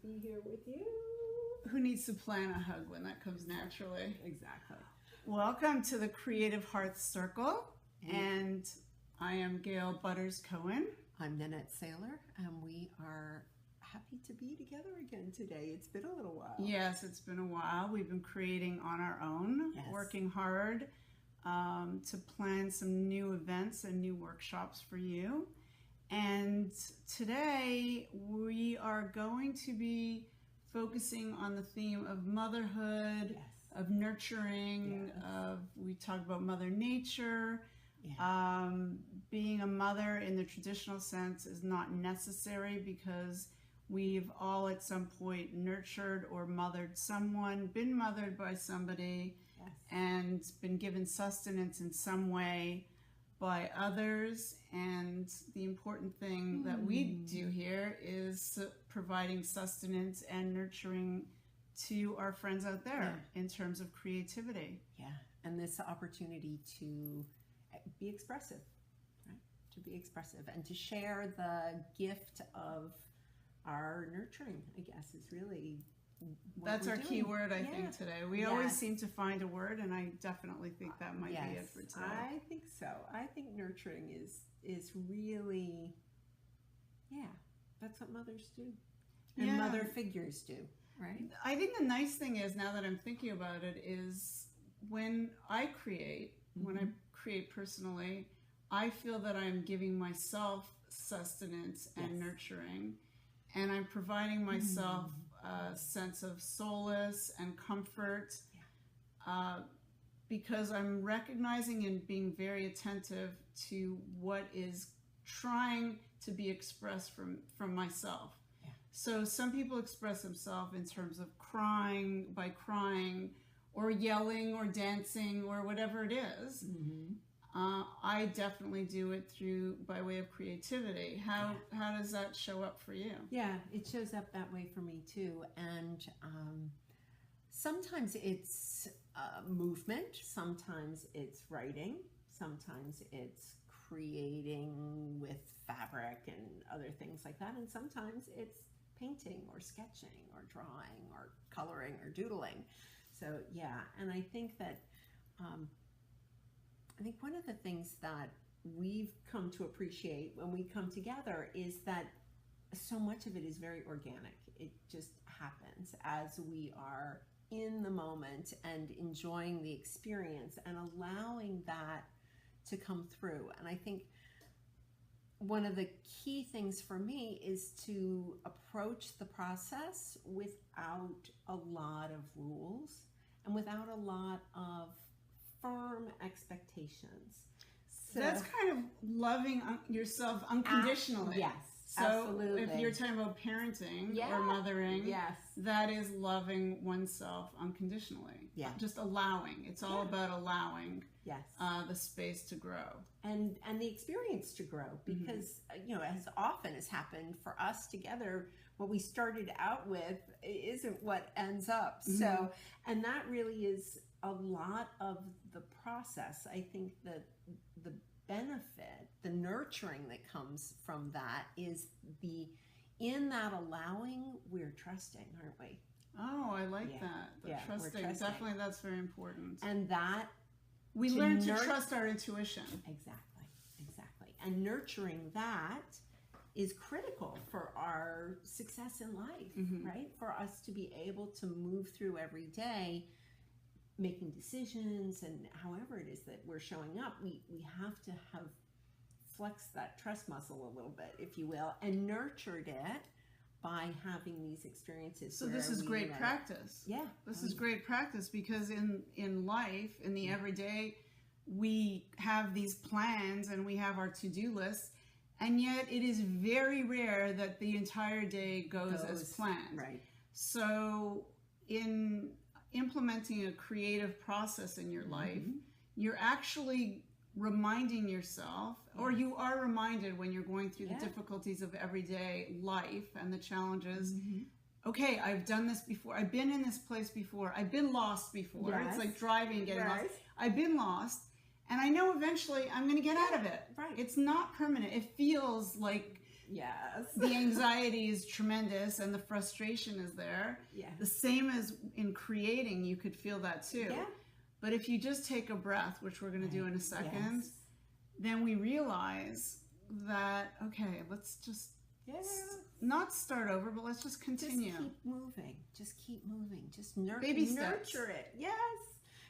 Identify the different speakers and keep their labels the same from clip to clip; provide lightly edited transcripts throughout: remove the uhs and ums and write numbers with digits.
Speaker 1: be here with you.
Speaker 2: Who needs to plan a hug when that comes naturally?
Speaker 1: Exactly.
Speaker 2: Welcome to the Creative Hearth Circle, and I am Gail Butters Cohen.
Speaker 1: I'm Nanette Saylor, and we are happy to be together again today. It's been a little while.
Speaker 2: Yes, it's been a while. We've been creating on our own, working hard to plan some new events and new workshops for you. And today we are going to be focusing on the theme of motherhood, of nurturing, we talk about Mother Nature. Being a mother in the traditional sense is not necessary because we've all at some point nurtured or mothered someone, been mothered by somebody, and been given sustenance in some way by others. And the important thing that we do here is providing sustenance and nurturing to our friends out there in terms of creativity.
Speaker 1: And this opportunity to be expressive, right? To be expressive and to share the gift of our nurturing, I guess, is really what
Speaker 2: that's our
Speaker 1: doing.
Speaker 2: key word, I think, today. We always seem to find a word, and I definitely think that might be it for today.
Speaker 1: I think so. I think nurturing is really, that's what mothers do. And mother figures do, right?
Speaker 2: I think the nice thing is, now that I'm thinking about it, is when I create, when I create personally, I feel that I'm giving myself sustenance and nurturing, and I'm providing myself a sense of solace and comfort because I'm recognizing and being very attentive to what is trying to be expressed from myself. So some people express themselves in terms of crying, by crying, or yelling, or dancing, or whatever it is. I definitely do it by way of creativity. How does that show up for you?
Speaker 1: Yeah, it shows up that way for me too. And sometimes it's movement, sometimes it's writing, sometimes it's creating with fabric and other things like that, and sometimes it's painting or sketching or drawing or coloring or doodling. So and I think that one of the things that we've come to appreciate when we come together is that so much of it is very organic. It just happens as we are in the moment and enjoying the experience and allowing that to come through. And I think one of the key things for me is to approach the process without a lot of rules and without a lot of firm expectations.
Speaker 2: So that's kind of loving yourself unconditionally.
Speaker 1: Yes,
Speaker 2: so
Speaker 1: absolutely.
Speaker 2: If you're talking about parenting or mothering, that is loving oneself unconditionally. Just allowing. It's all about allowing the space to grow.
Speaker 1: And the experience to grow, because as often has happened for us together, what we started out with isn't what ends up. So, and that really is a lot of the process. I think that the benefit, the nurturing that comes from that is in that allowing, we're trusting, aren't we?
Speaker 2: Oh, I like that. The trusting. Definitely, that's very important.
Speaker 1: And that
Speaker 2: we learn to trust our intuition.
Speaker 1: Exactly. And nurturing that is critical for our success in life, right? For us to be able to move through every day making decisions, and however it is that we're showing up, we have to have flexed that trust muscle a little bit, if you will, and nurtured it by having these experiences.
Speaker 2: So this is great practice. This is great practice because in life, in the everyday, we have these plans and we have our to-do lists, and yet it is very rare that the entire day goes as planned.
Speaker 1: Right.
Speaker 2: So in implementing a creative process in your life, you're actually reminding yourself, or you are reminded when you're going through the difficulties of everyday life and the challenges, okay, I've done this before, I've been in this place before, I've been lost before. It's like driving and getting lost. I've been lost, and I know eventually I'm going to get out of it. It's not permanent. It feels like
Speaker 1: Yes.
Speaker 2: The anxiety is tremendous and the frustration is there.
Speaker 1: Yeah.
Speaker 2: The same as in creating, you could feel that too.
Speaker 1: Yeah.
Speaker 2: But if you just take a breath, which we're going to do in a second, then we realize that, okay, let's just not start over, but let's just continue.
Speaker 1: Just keep moving. Just keep moving. Just nurture it. Yes.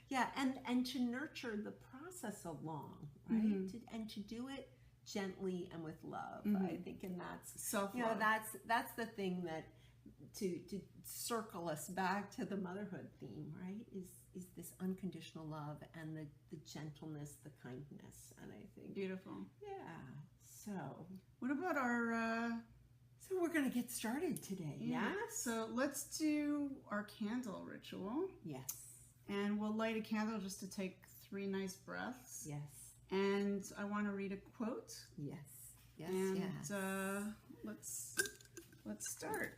Speaker 1: Yeah, and to nurture the process along, right? And to do it gently and with love. I think, and that's
Speaker 2: self-love.
Speaker 1: That's the thing that to circle us back to the motherhood theme, right? Is this unconditional love and the gentleness, the kindness, and I think
Speaker 2: beautiful. Yeah.
Speaker 1: So
Speaker 2: what about our?
Speaker 1: So we're gonna get started today. Yeah.
Speaker 2: So let's do our candle ritual.
Speaker 1: Yes.
Speaker 2: And we'll light a candle just to take 3 nice breaths.
Speaker 1: Yes.
Speaker 2: And I want to read a quote.
Speaker 1: Yes. Yes.
Speaker 2: And
Speaker 1: yes.
Speaker 2: Let's start.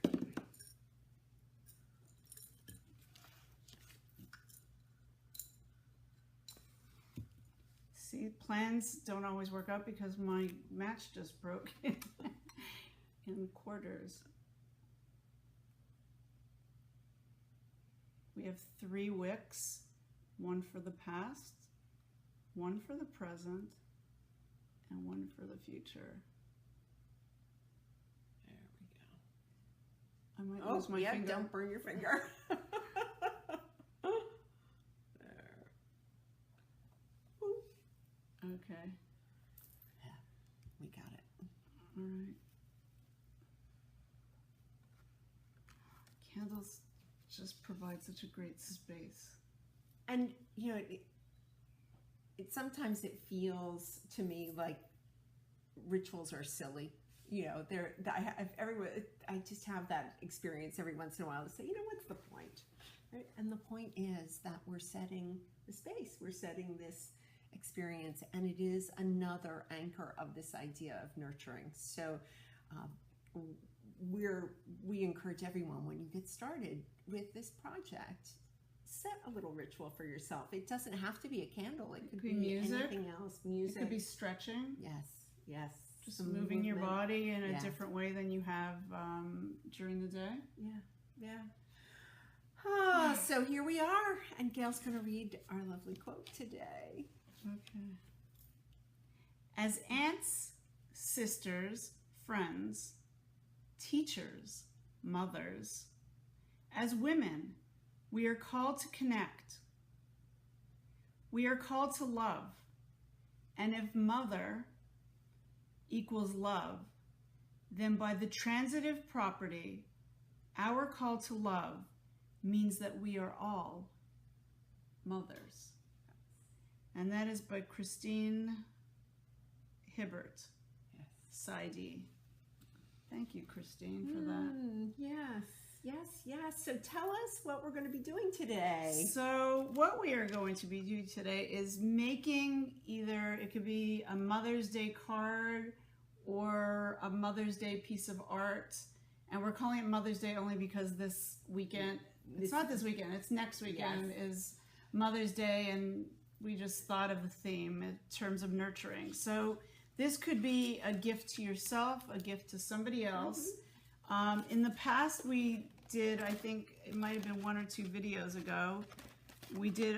Speaker 2: See, plans don't always work out because my match just broke in quarters. We have 3 wicks, 1 for the past, 1 for the present, and 1 for the future.
Speaker 1: There we go.
Speaker 2: I might lose my finger.
Speaker 1: Don't burn your finger.
Speaker 2: Okay.
Speaker 1: Yeah, we got it.
Speaker 2: All right. Candles just provide such a great space.
Speaker 1: And, you know, sometimes it feels to me like rituals are silly. You know, I just have that experience every once in a while to say, you know, what's the point? Right? And the point is that we're setting the space. We're setting this experience, and it is another anchor of this idea of nurturing. So we encourage everyone, when you get started with this project, set a little ritual for yourself. It doesn't have to be a candle. It could be
Speaker 2: music.
Speaker 1: Anything else. Music.
Speaker 2: It could be stretching.
Speaker 1: Yes.
Speaker 2: Just moving your body in a different way than you have during the day.
Speaker 1: Yeah. So here we are, and Gail's going to read our lovely quote today.
Speaker 2: Okay. As aunts, sisters, friends, teachers, mothers, as women, we are called to connect. We are called to love. And if mother equals love, then by the transitive property, our call to love means that we are all mothers. And that is by Christine Hibbert, PsyD. Thank you, Christine, for that.
Speaker 1: Yes. So tell us what we're going to be doing today.
Speaker 2: So what we are going to be doing today is making either, it could be a Mother's Day card or a Mother's Day piece of art. And we're calling it Mother's Day only because this weekend, it's not this weekend, it's next weekend is Mother's Day, and we just thought of the theme in terms of nurturing. So this could be a gift to yourself, a gift to somebody else. In the past, we did, I think it might have been 1 or 2 videos ago, we did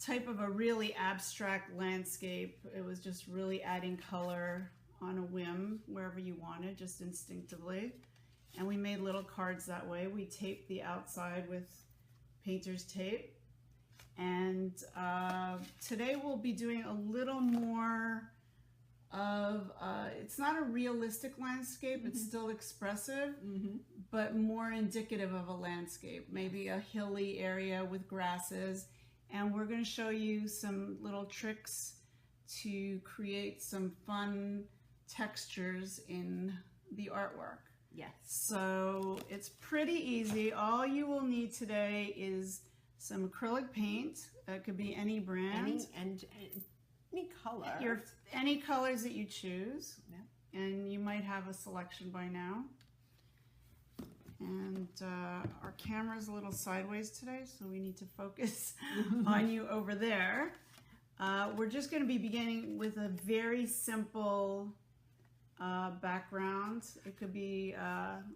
Speaker 2: type of a really abstract landscape. It was just really adding color on a whim wherever you wanted, just instinctively. And we made little cards that way. We taped the outside with painter's tape. And today we'll be doing a little more of, it's not a realistic landscape, it's still expressive, but more indicative of a landscape, maybe a hilly area with grasses. And we're going to show you some little tricks to create some fun textures in the artwork.
Speaker 1: Yes.
Speaker 2: So it's pretty easy. All you will need today is some acrylic paint. It could be any brand.
Speaker 1: Any color.
Speaker 2: Any colors that you choose.
Speaker 1: Yeah.
Speaker 2: And you might have a selection by now. And our camera's a little sideways today, so we need to focus on you over there. We're just going to be beginning with a very simple background. It could be,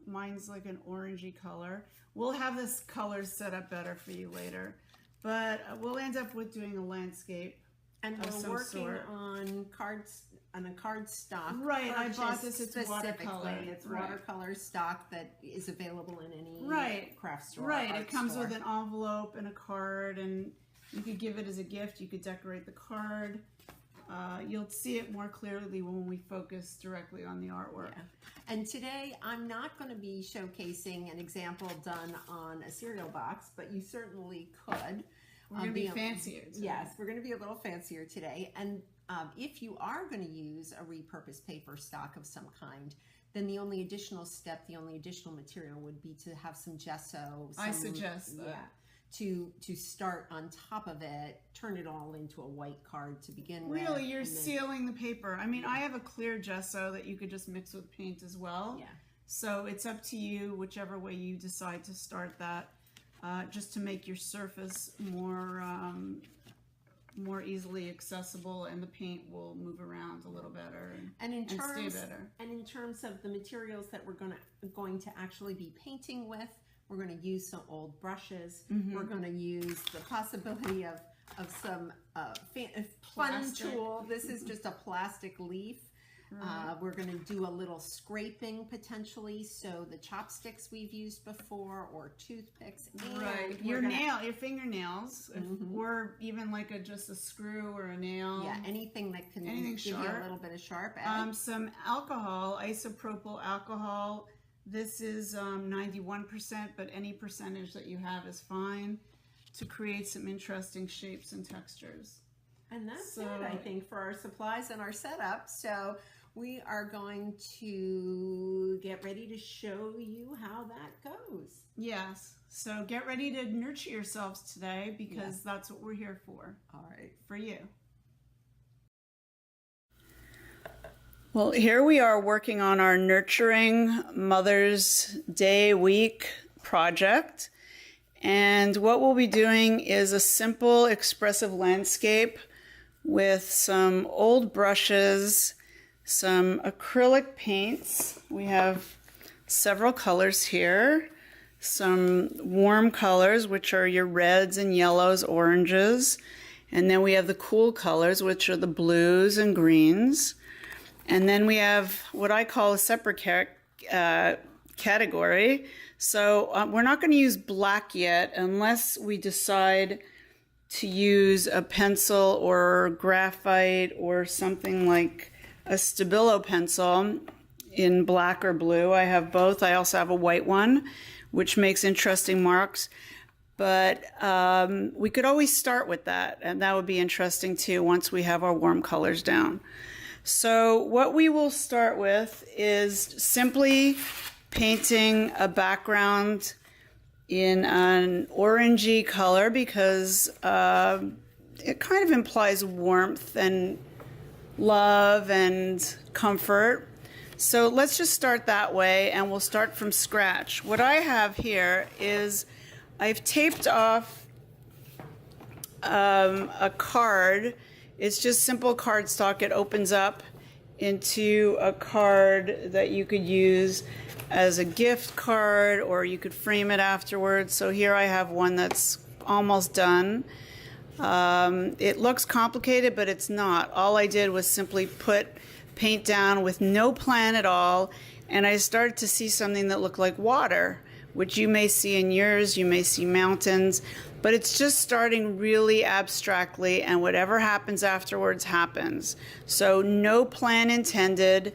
Speaker 2: mine's like an orangey color. We'll have this color set up better for you later, but we'll end up with doing a landscape.
Speaker 1: And we're working on cards, on a cardstock.
Speaker 2: Right, I bought this, it's watercolor.
Speaker 1: It's watercolor stock that is available in any craft store.
Speaker 2: Right, it comes with an envelope and a card, and you could give it as a gift. You could decorate the card. You'll see it more clearly when we focus directly on the artwork.
Speaker 1: Yeah. And today I'm not going to be showcasing an example done on a cereal box, but you certainly could.
Speaker 2: We're going to be fancier today.
Speaker 1: Yes, we're going to be a little fancier today. And if you are going to use a repurposed paper stock of some kind, then the only additional step, the only additional material would be to have some gesso.
Speaker 2: I suggest that.
Speaker 1: Yeah. To start on top of it, turn it all into a white card to begin with.
Speaker 2: Really, you're sealing the paper. I mean, I have a clear gesso that you could just mix with paint as well.
Speaker 1: Yeah.
Speaker 2: So it's up to you, whichever way you decide to start that, just to make your surface more easily accessible, and the paint will move around a little better and stay better.
Speaker 1: And in terms of the materials that we're going to actually be painting with, we're going to use some old brushes. We're going to use the possibility of some fun tool. This is just a plastic leaf. We're going to do a little scraping potentially, so the chopsticks we've used before, or toothpicks. And
Speaker 2: your fingernails, or even like just a screw or a nail.
Speaker 1: Yeah, anything that can give you a little bit of sharp edge.
Speaker 2: Some alcohol, isopropyl alcohol. This is 91%, but any percentage that you have is fine, to create some interesting shapes and textures.
Speaker 1: And that's it, I think, for our supplies and our setup. So we are going to get ready to show you how that goes.
Speaker 2: Yes. So get ready to nurture yourselves today, because that's what we're here for.
Speaker 1: All right.
Speaker 2: For you. Well, here we are working on our Nurturing Mother's Day Week project. And what we'll be doing is a simple expressive landscape with some old brushes, some acrylic paints. We have several colors here. Some warm colors, which are your reds and yellows, oranges. And then we have the cool colors, which are the blues and greens. And then we have what I call a separate category. So we're not going to use black yet unless we decide to use a pencil or graphite or something like a Stabilo pencil in black or blue. I have both. I also have a white one, which makes interesting marks. But we could always start with that, and that would be interesting too once we have our warm colors down. So what we will start with is simply painting a background in an orangey color, because it kind of implies warmth and love and comfort. So let's just start that way, and we'll start from scratch. What I have here is I've taped off a card. It's just simple cardstock. It opens up into a card that you could use as a gift card, or you could frame it afterwards. So here I have one that's almost done. It looks complicated, but it's not. All I did was simply put paint down with no plan at all, and I started to see something that looked like water, which you may see in yours. You may see mountains, but it's just starting really abstractly, and whatever happens afterwards happens. So no plan intended,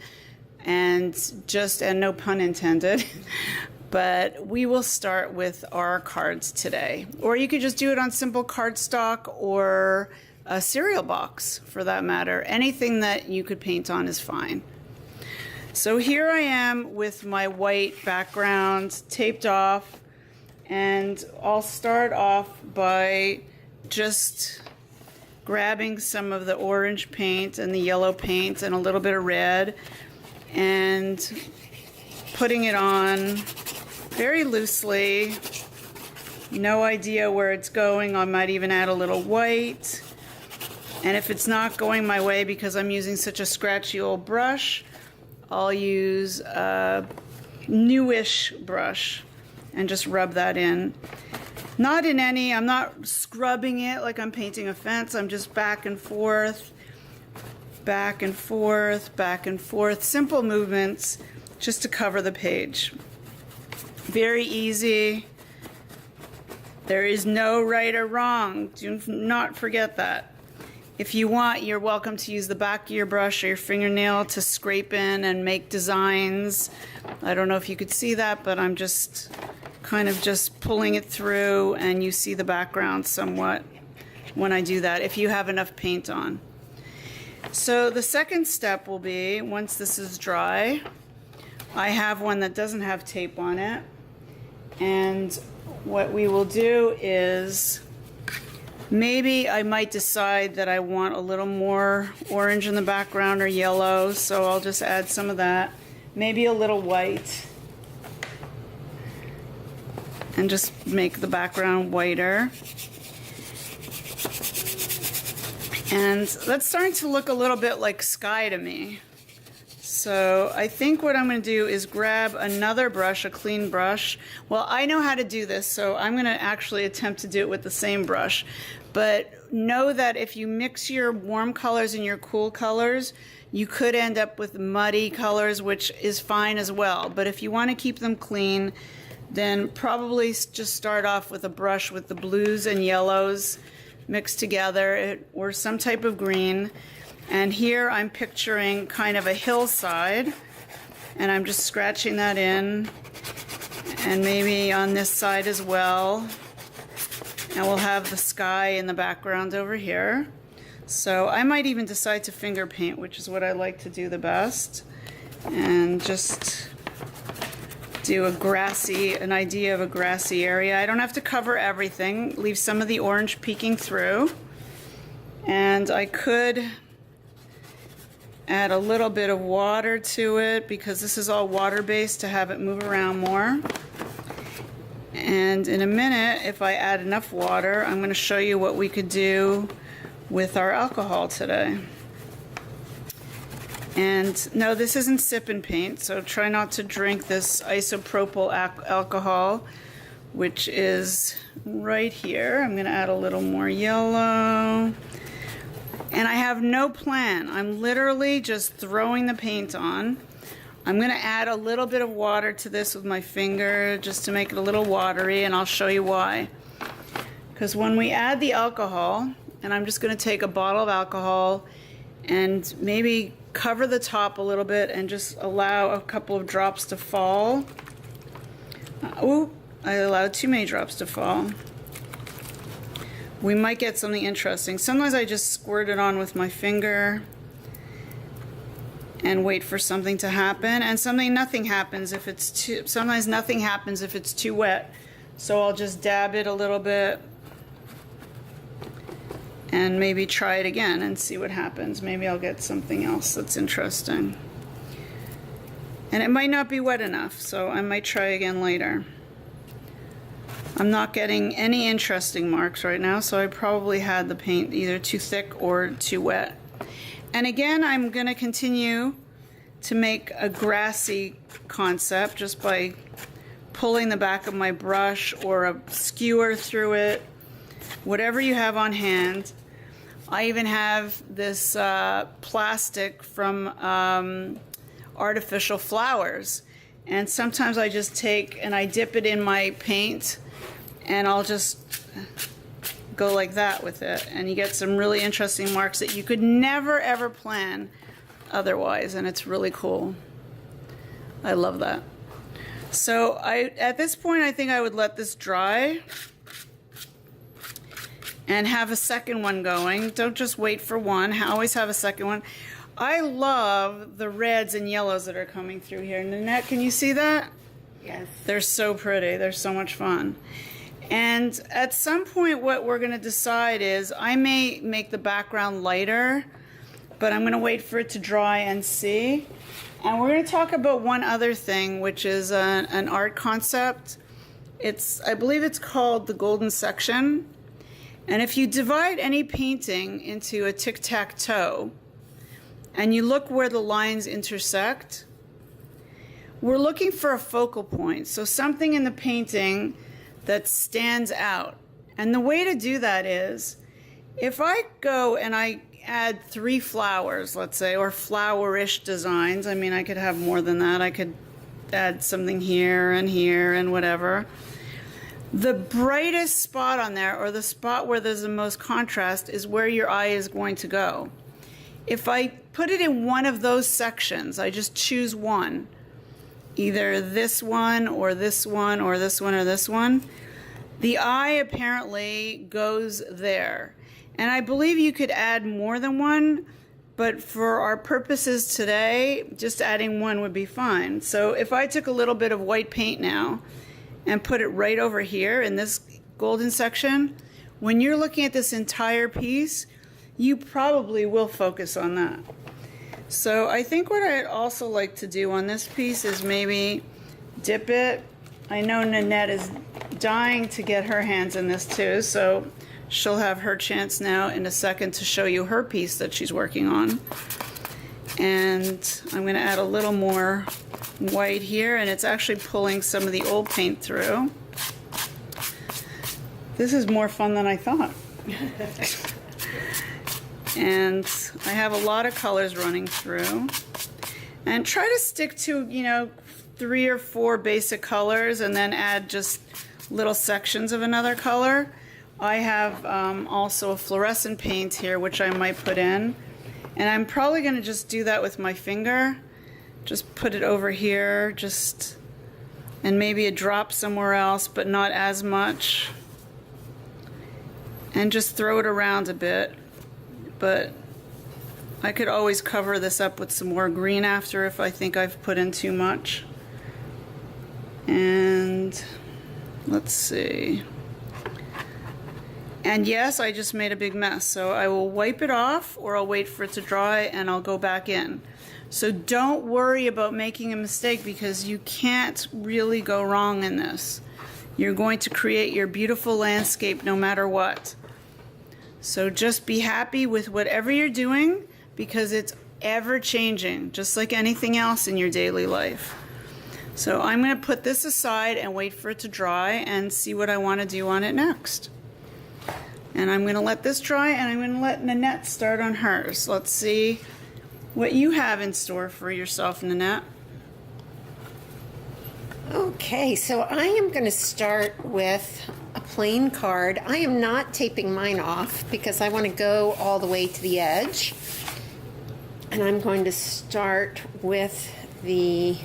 Speaker 2: and no pun intended. But we will start with our cards today. Or you could just do it on simple cardstock or a cereal box, for that matter. Anything that you could paint on is fine. So here I am with my white background taped off, and I'll start off by just grabbing some of the orange paint and the yellow paint and a little bit of red and putting it on very loosely. No idea where it's going. I might even add a little white. And if it's not going my way because I'm using such a scratchy old brush, I'll use a newish brush and just rub that in. Not in any, I'm not scrubbing it like I'm painting a fence. I'm just back and forth, back and forth, back and forth. Simple movements just to cover the page. Very easy. There is no right or wrong. Do not forget that. If you want, you're welcome to use the back of your brush or your fingernail to scrape in and make designs. I don't know if you could see that, but I'm just kind of just pulling it through, and you see the background somewhat when I do that, if you have enough paint on. So the second step will be, once this is dry, I have one that doesn't have tape on it, and what we will do is, maybe I might decide that I want a little more orange in the background or yellow, so I'll just add some of that. Maybe a little white. And just make the background whiter. And that's starting to look a little bit like sky to me. So I think what I'm going to do is grab another brush, a clean brush. Well, I know how to do this, so I'm going to actually attempt to do it with the same brush. But know that if you mix your warm colors and your cool colors, you could end up with muddy colors, which is fine as well. But if you want to keep them clean, then probably just start off with a brush with the blues and yellows mixed together, or some type of green. And here I'm picturing kind of a hillside, and I'm just scratching that in, and maybe on this side as well. And we'll have the sky in the background over here. So I might even decide to finger paint, which is what I like to do the best, and just do an idea of a grassy area. I don't have to cover everything. Leave some of the orange peeking through. And I could add a little bit of water to it, because this is all water-based, to have it move around more. And in a minute, if I add enough water, I'm going to show you what we could do with our alcohol today. And no, this isn't sip and paint, so try not to drink this isopropyl alcohol, which is right here. I'm going to add a little more yellow. And I have no plan. I'm literally just throwing the paint on. I'm going to add a little bit of water to this with my finger just to make it a little watery, and I'll show you why. Because when we add the alcohol, and I'm just going to take a bottle of alcohol and maybe cover the top a little bit and just allow a couple of drops to fall. Oh, I allowed too many drops to fall. We might get something interesting. Sometimes I just squirt it on with my finger and wait for something to happen, and nothing happens if it's too, sometimes nothing happens if it's too wet. So I'll just dab it a little bit and maybe try it again and see what happens. Maybe I'll get something else that's interesting. And it might not be wet enough, so I might try again later. I'm not getting any interesting marks right now, so I probably had the paint either too thick or too wet. And again, I'm going to continue to make a grassy concept just by pulling the back of my brush or a skewer through it, whatever you have on hand. I even have this plastic from artificial flowers, and sometimes I just take and I dip it in my paint, and I'll just go like that with it, and you get some really interesting marks that you could never ever plan otherwise, and it's really cool. I love that. So at this point I think I would let this dry and have a second one going. Don't just wait for one, always have a second one. I love the reds and yellows that are coming through here. Nanette, can you see that?
Speaker 1: Yes.
Speaker 2: They're so pretty, they're so much fun. And at some point what we're gonna decide is, I may make the background lighter, but I'm gonna wait for it to dry and see. And we're gonna talk about one other thing, which is an art concept. I believe it's called the golden section. And if you divide any painting into a tic-tac-toe, and you look where the lines intersect, we're looking for a focal point. So something in the painting that stands out. And the way to do that is, if I go and I add 3 flowers, let's say, or flowerish designs, I mean, I could have more than that. I could add something here and whatever. The brightest spot on there, or the spot where there's the most contrast, is where your eye is going to go. If I put it in one of those sections, I just choose one, either this one or this one or this one or this one, the eye apparently goes there. And I believe you could add more than one, but for our purposes today, just adding one would be fine. So if I took a little bit of white paint now and put it right over here in this golden section, when you're looking at this entire piece, you probably will focus on that. So I think what I'd also like to do on this piece is maybe dip it. I know Nanette is dying to get her hands in this too, so she'll have her chance now in a second to show you her piece that she's working on. And I'm going to add a little more white here, and it's actually pulling some of the old paint through. This is more fun than I thought. And I have a lot of colors running through. And try to stick to, 3 or 4 basic colors and then add just little sections of another color. I have also a fluorescent paint here, which I might put in. And I'm probably going to just do that with my finger. Just put it over here, and maybe a drop somewhere else, but not as much. And just throw it around a bit. But I could always cover this up with some more green after if I think I've put in too much. And let's see. And yes, I just made a big mess, so I will wipe it off, or I'll wait for it to dry and I'll go back in. So don't worry about making a mistake, because you can't really go wrong in this. You're going to create your beautiful landscape no matter what. So just be happy with whatever you're doing, because it's ever changing, just like anything else in your daily life. So I'm going to put this aside and wait for it to dry and see what I want to do on it next. And I'm going to let this dry, and I'm going to let Nanette start on hers. Let's see what you have in store for yourself, Nanette.
Speaker 1: Okay, so I am going to start with a plain card. I am not taping mine off because I want to go all the way to the edge. And I'm going to start with the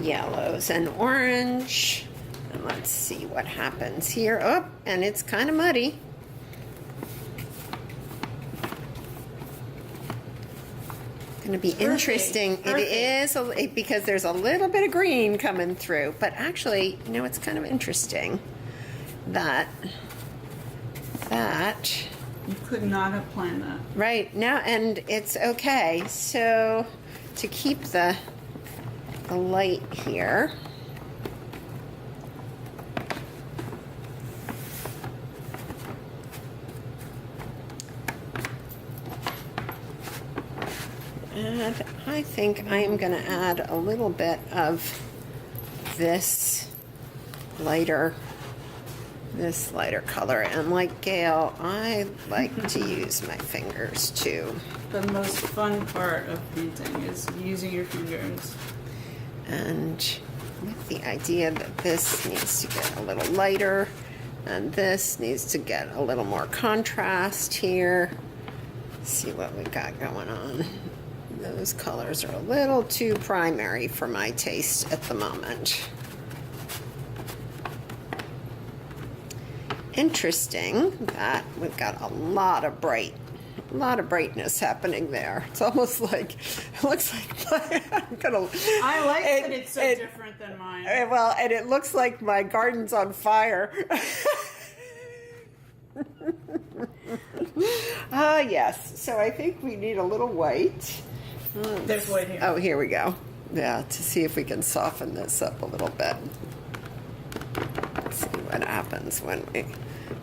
Speaker 1: yellows and orange. And let's see what happens here. Oh, and it's kind of muddy. Going to be interesting. Perfect. It is because there's a little bit of green coming through, but actually, it's kind of interesting that
Speaker 2: you could not have planned that.
Speaker 1: Right now, and it's okay. So to keep the light here. And I think I am going to add a little bit of this lighter color. And like Gail, I like to use my fingers too.
Speaker 2: The most fun part of painting is using your fingers.
Speaker 1: And with the idea that this needs to get a little lighter, and this needs to get a little more contrast here. See what we got going on. Those colors are a little too primary for my taste at the moment. Interesting that we've got a lot of brightness happening there. It's almost like, it looks like
Speaker 2: I like that it's so different than mine.
Speaker 1: Well, and it looks like my garden's on fire. Yes. So I think we need a little white.
Speaker 2: There's white here.
Speaker 1: Oh, here we go. Yeah, to see if we can soften this up a little bit. Let's see what happens when we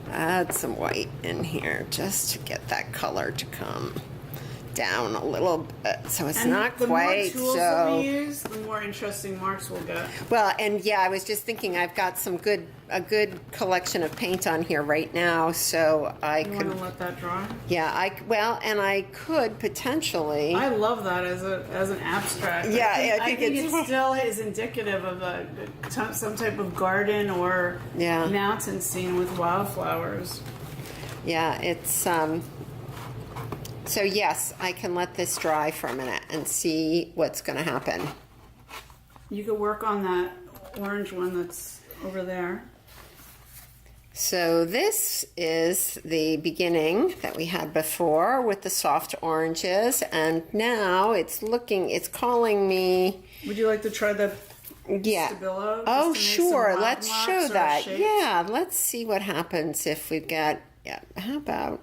Speaker 1: add some white in here, just to get that color to come down a little bit. So it's not quite
Speaker 2: the more tools that we use, the more more interesting marks we'll get.
Speaker 1: Well, and yeah, I was just thinking I've got a good collection of paint on here right now, so I could
Speaker 2: want to let that dry.
Speaker 1: Yeah, and I could potentially.
Speaker 2: I love that as an abstract.
Speaker 1: Yeah,
Speaker 2: I think it still is indicative of some type of garden or mountain scene with wildflowers.
Speaker 1: Yeah, it's so yes, I can let this dry for a minute and see what's going to happen.
Speaker 2: You could work on that orange one that's over there.
Speaker 1: So this is the beginning that we had before with the soft oranges, and now it's calling me.
Speaker 2: Would you like to try the Stabilo?
Speaker 1: Oh, sure. Let's show that. Yeah, let's see what happens if we've got, how about,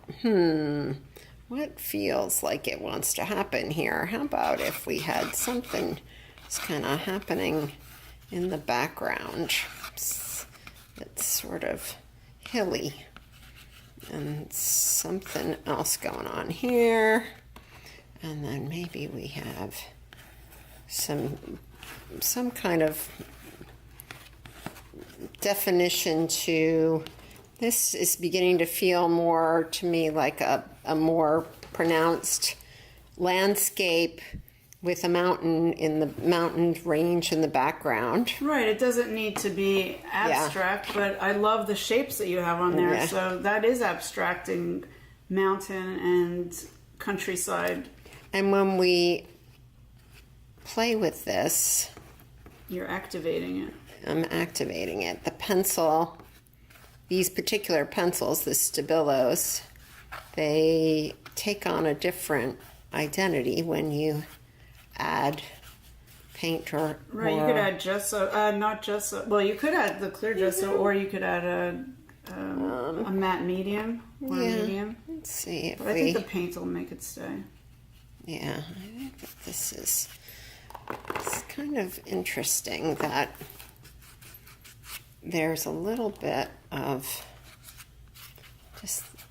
Speaker 1: what feels like it wants to happen here? How about if we had something that's kind of happening in the background that's sort of hilly and something else going on here, and then maybe we have some kind of definition to this. Is beginning to feel more to me like a more pronounced landscape with a mountain in the mountain range in the background.
Speaker 2: Right, it doesn't need to be abstract, but I love the shapes that you have on there. Yeah. So that is abstracting mountain and countryside.
Speaker 1: And when we play with this,
Speaker 2: you're activating it.
Speaker 1: I'm activating it. The pencil, these particular pencils, the Stabilos, they take on a different identity when you add paint or
Speaker 2: right. You could add gesso, not gesso. Well, you could add the clear gesso, or you could add a matte medium or medium.
Speaker 1: Let's see.
Speaker 2: But I think the paint will make it stay.
Speaker 1: Yeah, I think that it's kind of interesting that there's a little bit of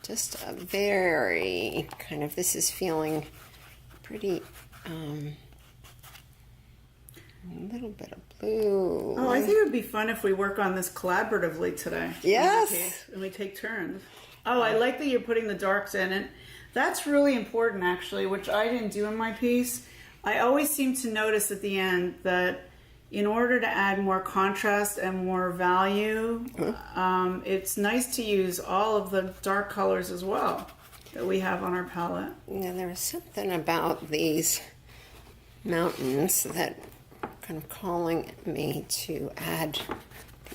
Speaker 1: just a very kind of, this is feeling pretty, a little bit of blue.
Speaker 2: Oh, I think it would be fun if we work on this collaboratively today.
Speaker 1: Yes.
Speaker 2: And we take turns. Oh, I like that you're putting the darks in it. That's really important, actually, which I didn't do in my piece. I always seem to notice at the end that in order to add more contrast and more value, it's nice to use all of the dark colors as well that we have on our palette.
Speaker 1: Yeah, there was something about these mountains that kind of calling me to add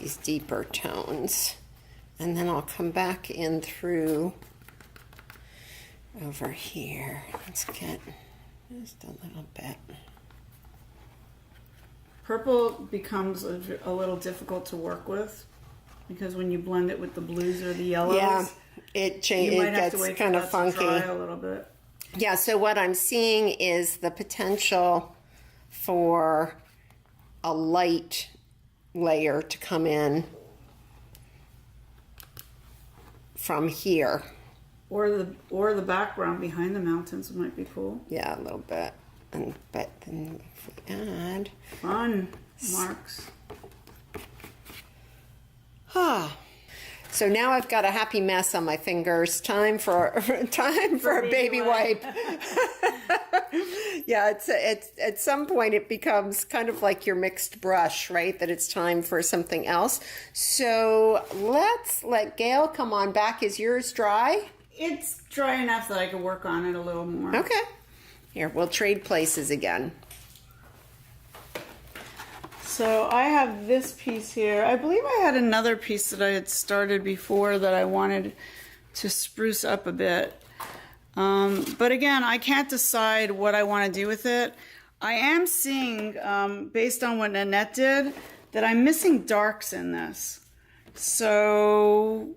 Speaker 1: these deeper tones. And then I'll come back in through over here. Let's get just a little bit.
Speaker 2: Purple becomes a little difficult to work with because when you blend it with the blues or the yellows,
Speaker 1: it gets kind of funky.
Speaker 2: A little bit.
Speaker 1: Yeah, so what I'm seeing is the potential for a light layer to come in from here.
Speaker 2: Or the background behind the mountains might be cool.
Speaker 1: Yeah, a little bit. But then if we add
Speaker 2: fun marks.
Speaker 1: So now I've got a happy mess on my fingers. Time for a baby wipe. Yeah, it's at some point it becomes kind of like your mixed brush, right? That it's time for something else. So let's let Gail come on back. Is yours dry?
Speaker 2: It's dry enough that I can work on it a little more.
Speaker 1: Okay. Here, we'll trade places again.
Speaker 2: So I have this piece here. I believe I had another piece that I had started before that I wanted to spruce up a bit. But again, I can't decide what I want to do with it. I am seeing, based on what Nanette did, that I'm missing darks in this. So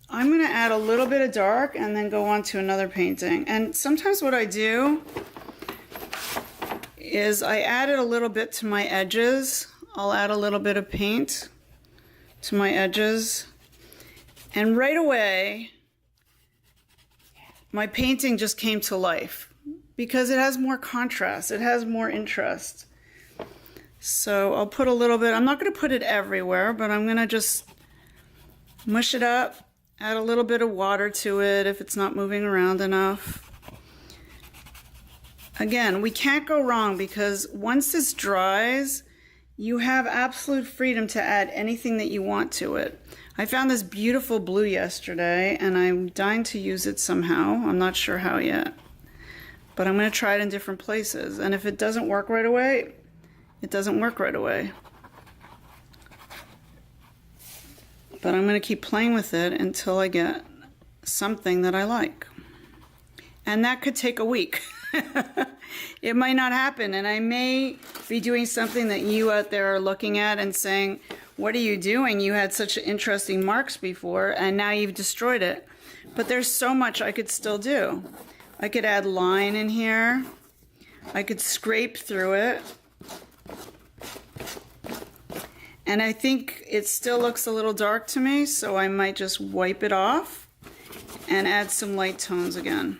Speaker 2: I'm going to add a little bit of dark and then go on to another painting. And sometimes what I do is I added a little bit to my edges. I'll add a little bit of paint to my edges. And right away, my painting just came to life because it has more contrast. It has more interest. So I'll put a little bit, I'm not going to put it everywhere, but I'm going to just mush it up, add a little bit of water to it if it's not moving around enough. Again, we can't go wrong because once this dries, you have absolute freedom to add anything that you want to it. I found this beautiful blue yesterday and I'm dying to use it somehow. I'm not sure how yet, but I'm going to try it in different places. And if it doesn't work right away, it doesn't work right away. But I'm going to keep playing with it until I get something that I like. And that could take a week. It might not happen, and I may be doing something that you out there are looking at and saying, what are you doing? You had such interesting marks before, and now you've destroyed it. But there's so much I could still do. I could add line in here. I could scrape through it. And I think it still looks a little dark to me, so I might just wipe it off and add some light tones again.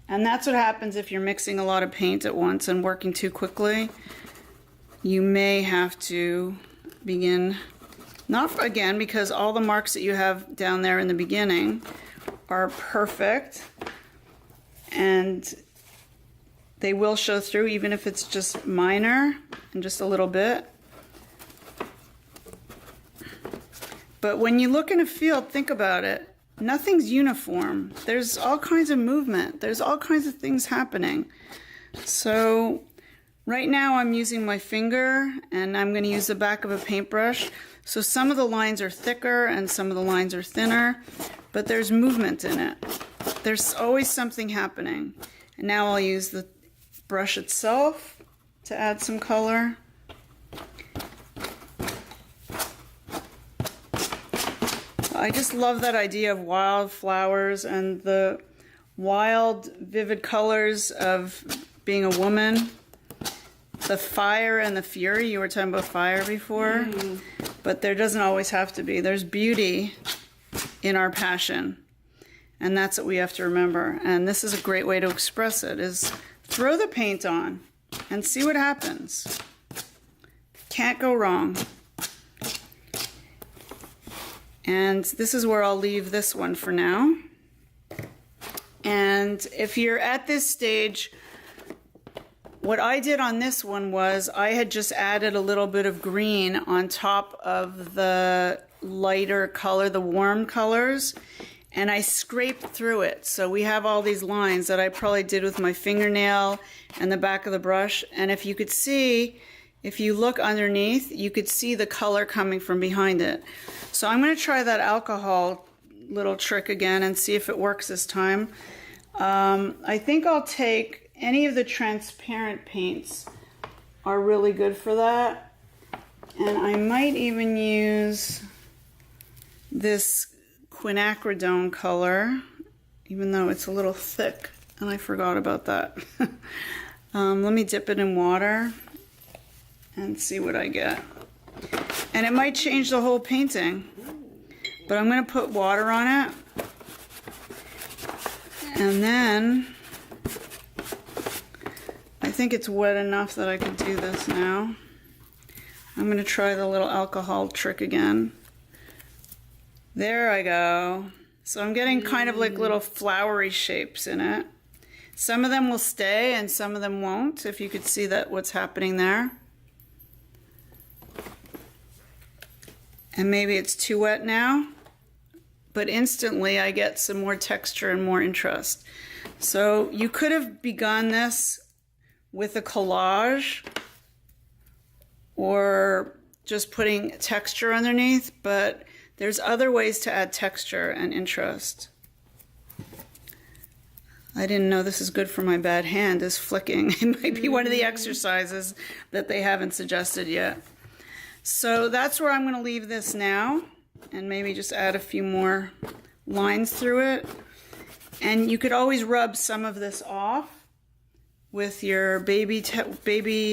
Speaker 2: And that's what happens if you're mixing a lot of paint at once and working too quickly. You may have to begin, not again, because all the marks that you have down there in the beginning are perfect and they will show through even if it's just minor and just a little bit. But when you look in a field, think about it. Nothing's uniform. There's all kinds of movement. There's all kinds of things happening. So right now I'm using my finger and I'm going to use the back of a paintbrush. So some of the lines are thicker and some of the lines are thinner, but there's movement in it. There's always something happening. And now I'll use the brush itself to add some color. I just love that idea of wild flowers and the wild, vivid colors of being a woman. The fire and the fury, you were talking about fire before, but there doesn't always have to be. There's beauty in our passion, and that's what we have to remember. And this is a great way to express it, is throw the paint on and see what happens. Can't go wrong. And this is where I'll leave this one for now. And if you're at this stage, what I did on this one was I had just added a little bit of green on top of the lighter color, the warm colors, and I scraped through it. So we have all these lines that I probably did with my fingernail and the back of the brush. And if you could see, if you look underneath, you could see the color coming from behind it. So I'm going to try that alcohol little trick again and see if it works this time. I think I'll take any of the transparent paints are really good for that. And I might even use this quinacridone color, even though it's a little thick, and I forgot about that. Let me dip it in water and see what I get. And it might change the whole painting, but I'm going to put water on it. And then I think it's wet enough that I could do this now. I'm going to try the little alcohol trick again. There I go. So I'm getting kind of like little flowery shapes in it. Some of them will stay and some of them won't, if you could see that what's happening there. And maybe it's too wet now, but instantly I get some more texture and more interest. So you could have begun this with a collage or just putting texture underneath, but there's other ways to add texture and interest. I didn't know this is good for my bad hand, is flicking. It might be one of the exercises that they haven't suggested yet. So that's where I'm going to leave this now, and maybe just add a few more lines through it. And you could always rub some of this off with your baby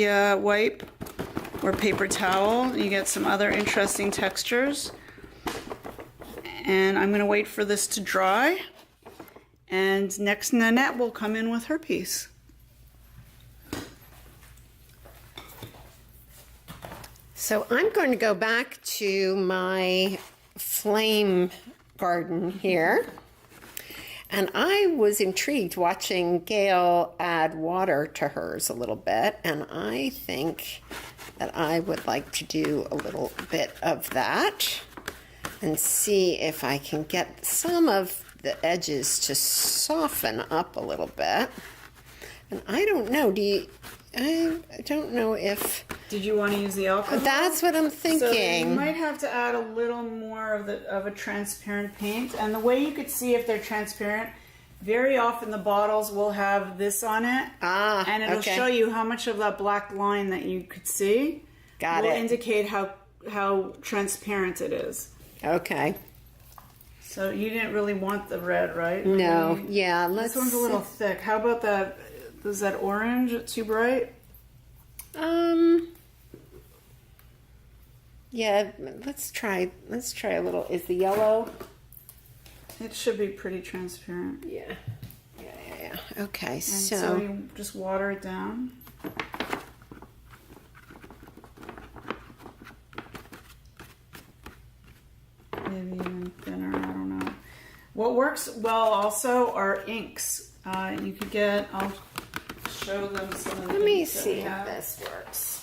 Speaker 2: wipe or paper towel. You get some other interesting textures. And I'm going to wait for this to dry. And next Nanette will come in with her piece.
Speaker 1: So I'm going to go back to my flame garden here. And I was intrigued watching Gail add water to hers a little bit. And I think that I would like to do a little bit of that and see if I can get some of the edges to soften up a little bit. And I don't know, I don't know if...
Speaker 2: Did you want to use the alcohol?
Speaker 1: That's what I'm thinking.
Speaker 2: So you might have to add a little more of a transparent paint. And the way you could see if they're transparent, very often the bottles will have this on it. And it'll show you how much of that black line that you could see will indicate how transparent it is.
Speaker 1: Okay.
Speaker 2: So you didn't really want the red, right?
Speaker 1: No.
Speaker 2: This one's a little thick. How about that? Is that orange too bright?
Speaker 1: Yeah, let's try a little. Is the yellow?
Speaker 2: It should be pretty transparent.
Speaker 1: Yeah. Okay,
Speaker 2: and so you just water it down. Maybe even thinner, I don't know. What works well also are inks. You could get, I'll show them some of the
Speaker 1: Let me
Speaker 2: inks that
Speaker 1: see
Speaker 2: we
Speaker 1: how
Speaker 2: have.
Speaker 1: this works.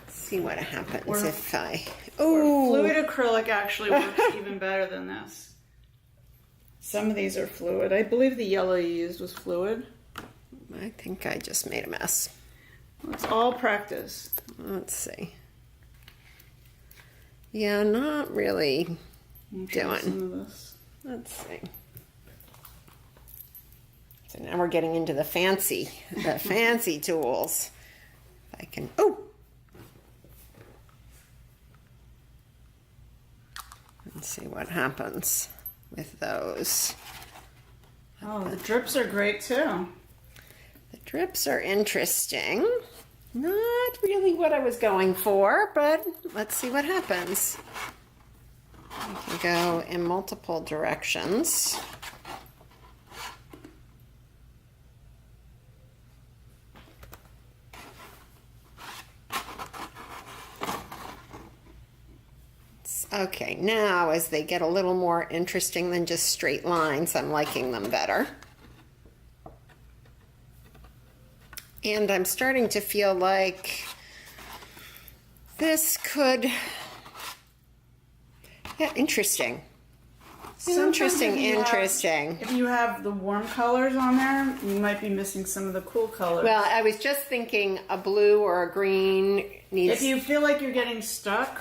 Speaker 1: See what happens
Speaker 2: Or-
Speaker 1: if I...
Speaker 2: Or fluid acrylic actually works even better than this. Some of these are fluid. I believe the yellow you used was fluid.
Speaker 1: I think I just made a mess.
Speaker 2: It's all practice.
Speaker 1: Let's see. Yeah, not really
Speaker 2: I'll try
Speaker 1: doing.
Speaker 2: some of this.
Speaker 1: Let's see. So now we're getting into the fancy tools. I can, let's see what happens with those.
Speaker 2: Oh, the drips are great too.
Speaker 1: The drips are interesting. Not really what I was going for, but let's see what happens. I can go in multiple directions. Okay, now as they get a little more interesting than just straight lines, I'm liking them better. And I'm starting to feel like this could, interesting. Interesting.
Speaker 2: If you have the warm colors on there, you might be missing some of the cool colors.
Speaker 1: Well, I was just thinking a blue or a green needs...
Speaker 2: If you feel like you're getting stuck,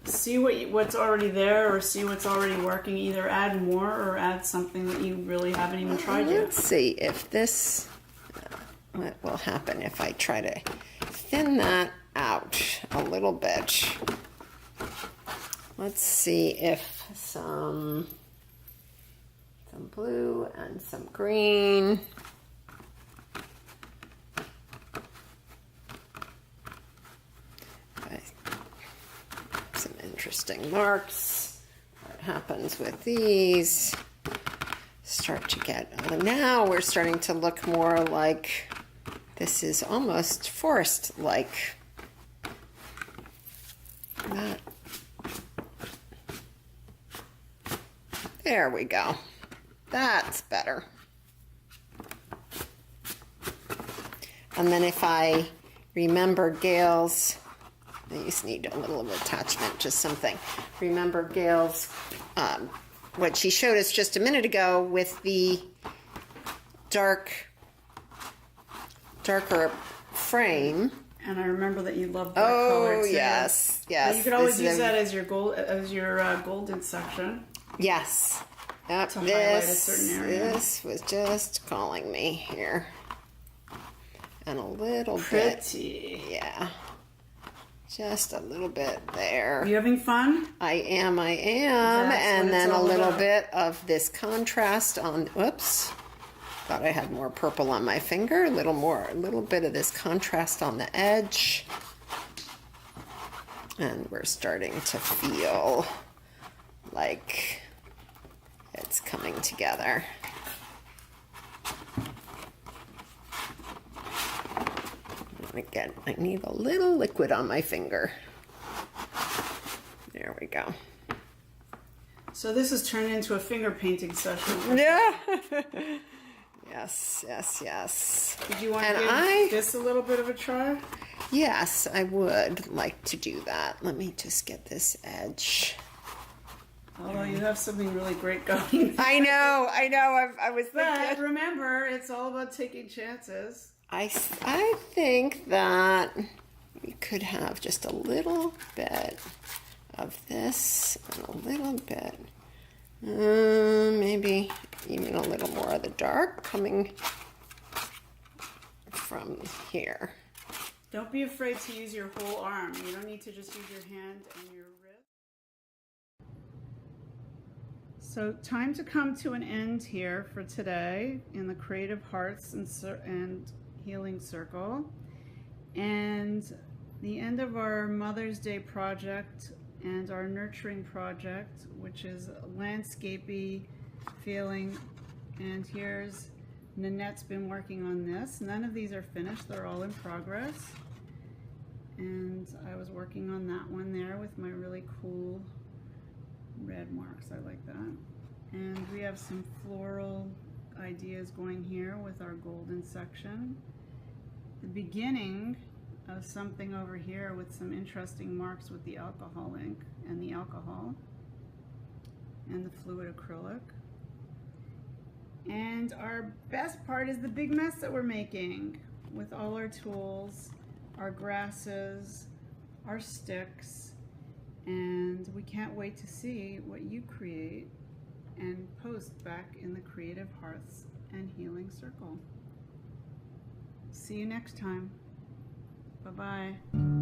Speaker 2: see what's already there or see what's already working. Either add more or add something that you really haven't even tried yet.
Speaker 1: Let's see if this... What will happen if I try to thin that out a little bit? Let's see if some blue and some green. Some interesting marks. What happens with these? Start to get, now we're starting to look more like this is almost forest-like. There we go. That's better. And then if I remember Gail's, I just need a little attachment to something. Remember Gail's, what she showed us just a minute ago with the darker frame.
Speaker 2: And I remember that you love that color too.
Speaker 1: Yes.
Speaker 2: But you could always use that as your golden section.
Speaker 1: Yes. Yep.
Speaker 2: To highlight a certain area.
Speaker 1: This was just calling me here. And a little
Speaker 2: Pretty.
Speaker 1: bit. Yeah. Just a little bit there.
Speaker 2: Are you having fun?
Speaker 1: I am.
Speaker 2: That's
Speaker 1: and then a little
Speaker 2: about.
Speaker 1: bit of this contrast on, whoops. Thought I had more purple on my finger. A little bit of this contrast on the edge. And we're starting to feel like it's coming together. I need a little liquid on my finger. There we go.
Speaker 2: So this has turned into a finger painting session.
Speaker 1: Yeah. Yes, yes, yes.
Speaker 2: Did you want to give this a little bit of a try?
Speaker 1: Yes, I would like to do that. Let me just get this edge.
Speaker 2: Although you have something really great going.
Speaker 1: I know. I was thinking.
Speaker 2: But remember, it's all about taking chances.
Speaker 1: I think that we could have just a little bit of this and a little bit, maybe even a little more of the dark coming from here.
Speaker 2: Don't be afraid to use your whole arm. You don't need to just use your hand and your wrist. So time to come to an end here for today in the Creative Hearts and Healing Circle. And the end of our Mother's Day project and our nurturing project, which is landscapey feeling. And here's Nanette's been working on this. None of these are finished, they're all in progress. And I was working on that one there with my really cool red marks. I like that. And we have some floral ideas going here with our golden section. The beginning of something over here with some interesting marks with the alcohol ink and the alcohol and the fluid acrylic. And our best part is the big mess that we're making with all our tools, our grasses, our sticks, and we can't wait to see what you create and post back in the Creative Hearts and Healing Circle. See you next time. Bye-bye.